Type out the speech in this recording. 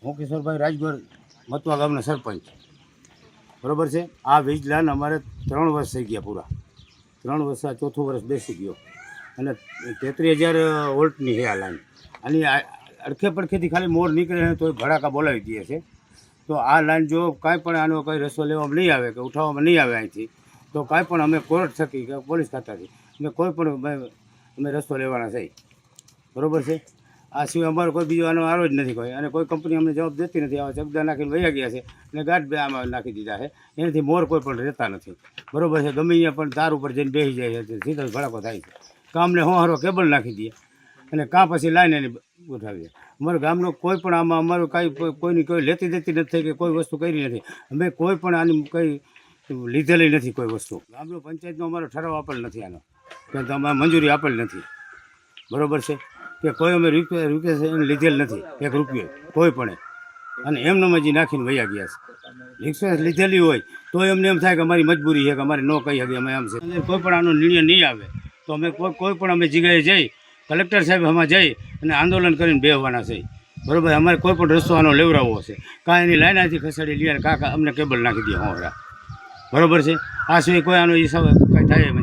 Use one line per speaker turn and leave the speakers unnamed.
મોકેશ્વરભાઈ રાજગોર મતવા ગામના સરપંચ. બરાબર છે. આ વીજ લાઈન અમારે 3 વર્ષ થઈ ગયા પૂરા. 3 વર્ષ આ 4થું વર્ષ બેસી ગયો અને 33,000 વોલ્ટની છે આ લાઈન. આની અડખે પડખેથી ખાલી મોર નીકળે તો ભડાકા બોલાવી દે છે. તો આ લાઈન જો કાંઈ પણ આનો કંઈ રસ્તો લેવામાં નહીં આવે કે ઉઠાવવામાં નહીં આવે અહીંથી, તો કાંઈ પણ અમે કોર્ટ થકી કે પોલીસ ખાતાથી અમે કોઈ પણ અમે રસ્તો લેવાના છે. બરાબર છે. આ સિવાય અમારો કોઈ બીજો આનો આરો જ નથી કોઈ, અને કોઈ કંપની અમને જવાબ દેતી નથી. આવા ચગદા નાખીને વયા ગયા છે અને ગાંઠ બે આમાં નાખી દીધા છે. એનાથી મોર કોઈ પણ રહેતા નથી. બરાબર છે. ગમે અહીંયા પણ તાર ઉપર જઈને બેસી જાય છે, સીધો જ ભડાકો થાય છે. કામને હોહારો કેબલ નાખી દે અને કાં પછી લાઈન એની ઉઠાવીએ. અમારા ગામનો કોઈ પણ આમાં અમારું કાંઈ કોઈની કોઈ લેતી દેતી નથી થઈ કે કોઈ વસ્તુ કરી નથી. અમે કોઈ પણ આની કંઈ લીધેલી નથી કોઈ વસ્તુ. ગામનો પંચાયતનો અમારો ઠરાવ આપેલ નથી આનો, કે અમારે મંજૂરી આપેલ નથી. બરાબર છે. કે કોઈ અમે રૂપિયા લીધેલ નથી, 1 રૂપિયો કોઈ પણ. અને એમને હજી નાખીને વયા ગયા છે. રિક્વેસ્ટ લીધેલી હોય તો એમને એમ થાય કે અમારી મજબૂરી છે કે અમારે ન કહી શકીએ અમે એમ છે. અને કોઈ પણ આનો નિર્ણય નહીં આવે તો અમે કોઈ પણ અમે જગ્યાએ જઈ કલેક્ટર સાહેબ આમાં જઈ અને આંદોલન કરીને બેસવાના છે. બરાબર. અમારે કોઈ પણ રસ્તો આનો લેવડાવવો છે. કાં એની લાઈનાથી ખસેડી લઈએ કાં અમને કેબલ નાખી દે હોરા. બરાબર છે. આ સિવાય કોઈ આનો હિસાબ કંઈ થાય એમ